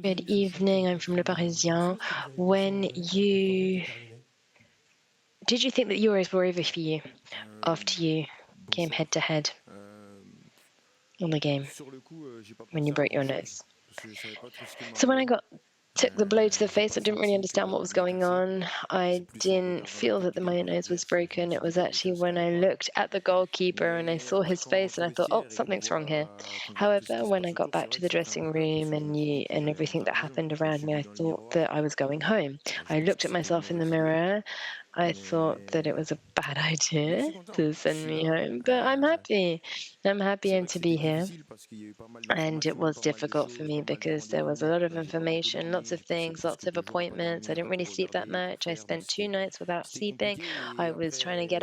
Good evening, I'm from Le Parisien. Did you think that Euros were over for you after you came head-to-head on the game when you broke your nose? So when I took the blow to the face, I didn't really understand what was going on. I didn't feel that my nose was broken. It was actually when I looked at the goalkeeper and I saw his face and I thought, oh, something's wrong here. However, when I got back to the dressing room and everything that happened around me, I thought that I was going home. I looked at myself in the mirror. I thought that it was a bad idea to send me home, but I'm happy. I'm happy to be here. And it was difficult for me because there was a lot of information, lots of things, lots of appointments. I didn't really sleep that much. I spent 2 nights without sleeping. I was trying to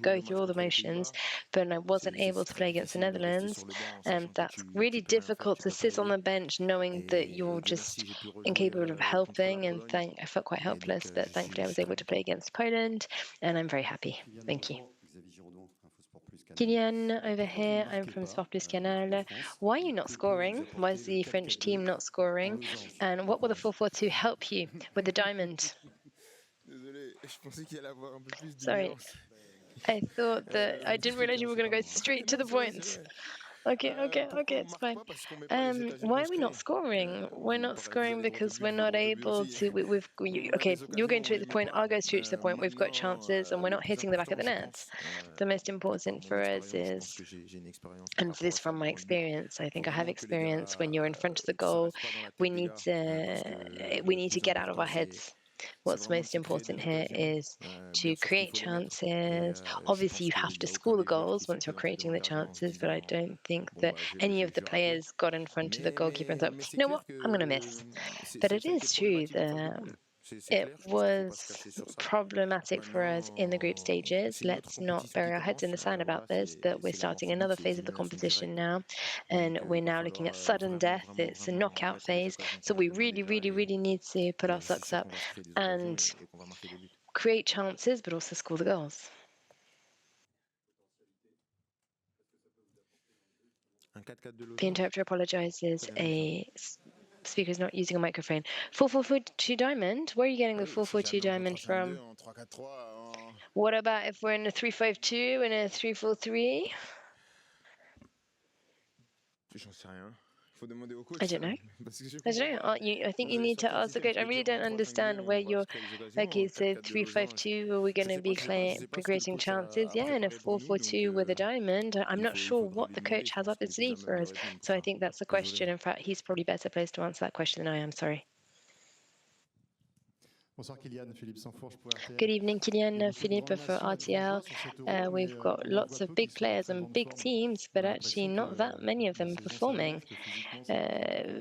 go through all the motions, but I wasn't able to play against the Netherlands. And that's really difficult to sit on the bench knowing that you're just incapable of helping. And I felt quite helpless, but thankfully I was able to play against Poland, and I'm very happy. Thank you. Kylian over here, I'm from Sport Plus Canal. Why are you not scoring? Why is the French team not scoring? And what will the 4-4-2 help you with the diamond? Sorry, I thought that I didn't realize you were going to go straight to the point. Okay, it's fine. Why are we not scoring? We're not scoring because we're not able to. Okay, you're going straight to the point. I'll go straight to the point. We've got chances, and we're not hitting the back of the net. The most important for us is, and this is from my experience. I think I have experience. When you're in front of the goal, we need to get out of our heads. What's most important here is to create chances. Obviously, you have to score the goals once you're creating the chances, but I don't think that any of the players got in front of the goalkeeper and thought, you know what, I'm going to miss. But it is true that it was problematic for us in the group stages. Let's not bury our heads in the sand about this, but we're starting another phase of the competition now, and we're now looking at sudden death. It's a knockout phase, so we really, really, really need to put our socks up and create chances, but also score the goals. The interpreter apologizes. A speaker is not using a microphone. 4-4-2 diamond? Where are you getting the 4-4-2 diamond from? What about if we're in a 3-5-2 and a 3-4-3? I don't know. I think you need to ask the coach. I really don't understand where you're. Okay, so 3-5-2. Are we going to be creating chances? Yeah, and a 4-4-2 with a diamond. I'm not sure what the coach has up his sleeve for us. So I think that's the question. In fact, he's probably better placed to answer that question than I am. Sorry. Good evening, Kylian, Philippe for RTL. We've got lots of big players and big teams, but actually not that many of them performing.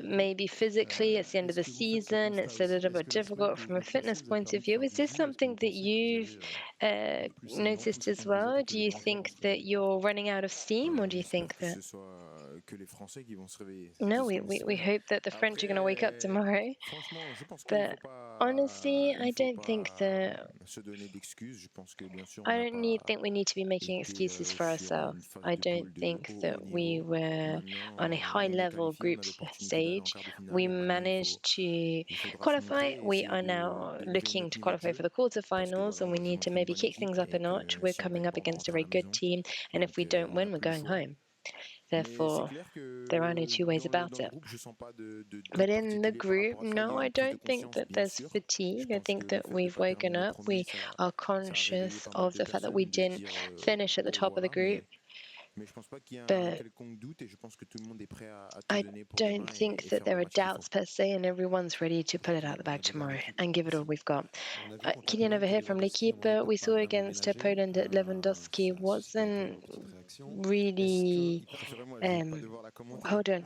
Maybe physically, it's the end of the season, it's a little bit difficult from a fitness point of view. Is this something that you've noticed as well? Do you think that you're running out of steam, or do you think that... No, we hope that the French are going to wake up tomorrow. But honestly, I don't think we need to be making excuses for ourselves. I don't think that we were on a high-level group stage. We managed to qualify. We are now looking to qualify for the quarterfinals, and we need to maybe kick things up a notch. We're coming up against a very good team, and if we don't win, we're going home. Therefore, there are no two ways about it. But in the group, no, I don't think that there's fatigue. I think that we've woken up. We are conscious of the fact that we didn't finish at the top of the group. But I don't think that there are doubts per se, and everyone's ready to put it out the bag tomorrow and give it all we've got. Kylian over here from L'Equipe, we saw against Poland that Lewandowski wasn't really... hold on.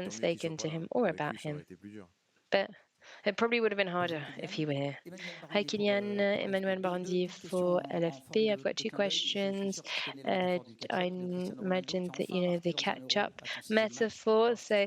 haven't spoken to him or about him, but it probably would have been harder if he were here. Hi Kylian, Emmanuel Barandi for LFB. I've got two questions. I imagine that, you know, the catch-up metaphor. So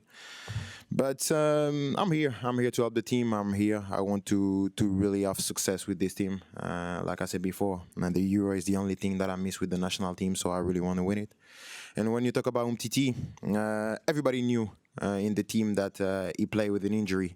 But I'm here. I'm here to help the team. I'm here. I want to really have success with this team. Like I said before, and the Euro is the only thing that I miss with the national team, so I really want to win it. And when you talk about Umtiti, everybody knew in the team that he played with an injury,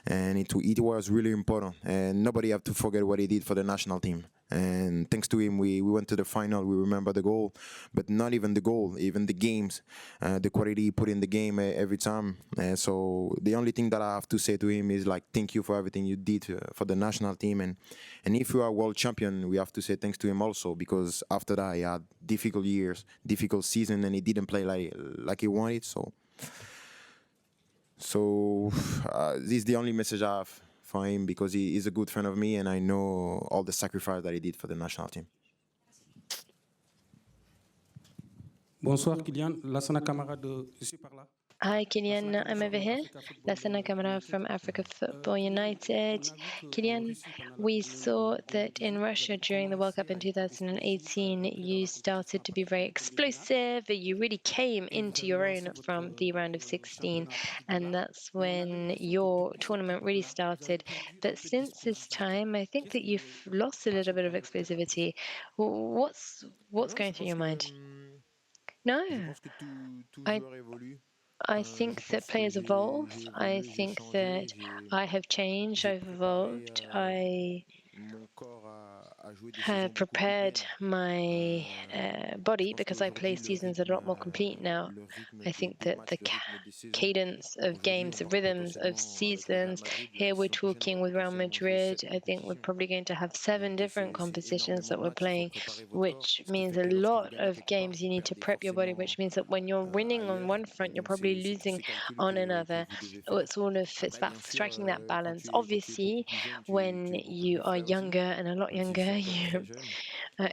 and it was really important. And nobody have to forget what he did for the national team. And thanks to him, we went to the final. We remember the goal, but not even the goal, even the games, the quality he put in the game every time. So the only thing that I have to say to him is like, thank you for everything you did for the national team. And if you are world champion, we have to say thanks to him also, because after that he had difficult years, difficult season, and he didn't play like he wanted. So this is the only message I have for him, because he is a good friend of me, and I know all the sacrifice that he did for the national team. Bonsoir Kylian, Lassana Camara je suis par là. Hi, Kylian. I'm over here. Lassana Kamara from Africa Football United. Kylian, we saw that in Russia during the World Cup in 2018, you started to be very explosive. You really came into your own from the round of 16, and that's when your tournament really started. But since this time, I think that you've lost a little bit of explosivity. What's going through your mind? No, Je pense que tout I joueur évolue. I Je think that pense que players evolve. j'ai I évolué, j'ai think changé, that I have changed, j'ai I've préparé evolved. I mon corps à jouer des saisons have beaucoup plus prepared pleines. my Je body pense because I play qu'aujourd'hui, seasons that are a lot more complete now. I think des that matchs, the le rythme des saisons, cadence of aujourd'hui, on games, the pourra rhythms of potentiellement, avec le Real seasons. Madrid, la Here we're saison prochaine, on talking va with Real potentiellement jouer 7 Madrid. I think we're compétitions. probably going to have 7 Donc different c'est competitions énormément that de we're matchs, il faut playing, préparer votre corps, which ce qui means fait a que lorsque vous lot gagnez of quelque part, games vous you need to perdez prep your body, forcément which means that when you're winning on ailleurs. one Et front, you're donc probably c'est tous losing ces calculs on que another. vous devez Oh, faire. it's Après, about bien sûr, striking that balance. quand tu es beaucoup Obviously, plus jeune, when tu es beaucoup you plus are frais aussi, younger and a lot même si je younger, suis encore très you, jeune.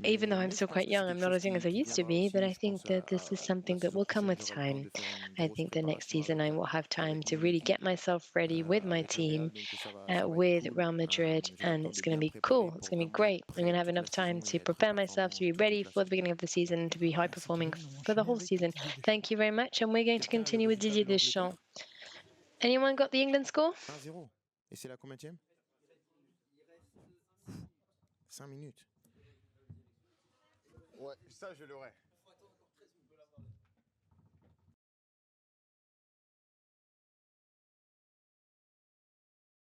even though I'm Mais je still pense quite que c'est young, I'm quelque not chose as young as I qui used to viendra be, but aussi. I Je think pense that this is la something that saison will come prochaine, with j'aurai le temps time. de faire une I grosse think the next préparation season I will have time avec to mon really équipe, get myself ready with my avec le Real. team, Donc ça va être with cool. Real Madrid, J'aurai le and temps it's de going to bien be préparer cool. It's pour going to be vraiment être great. I'm prêt going to have toute la enough time saison to et être prepare myself to performant be toute ready la for the saison. beginning of the season and to be high Merci performing Kylian, on va for the enchaîner whole avec season. Didier Deschamps. Thank you very much, and we're going to Quelqu'un a le continue with résultat Didier de l'Angleterre? Deschamps. Anyone got the England score? 1-0. Et c'est la combienième? 5 minutes. Ouais, ça je l'aurais.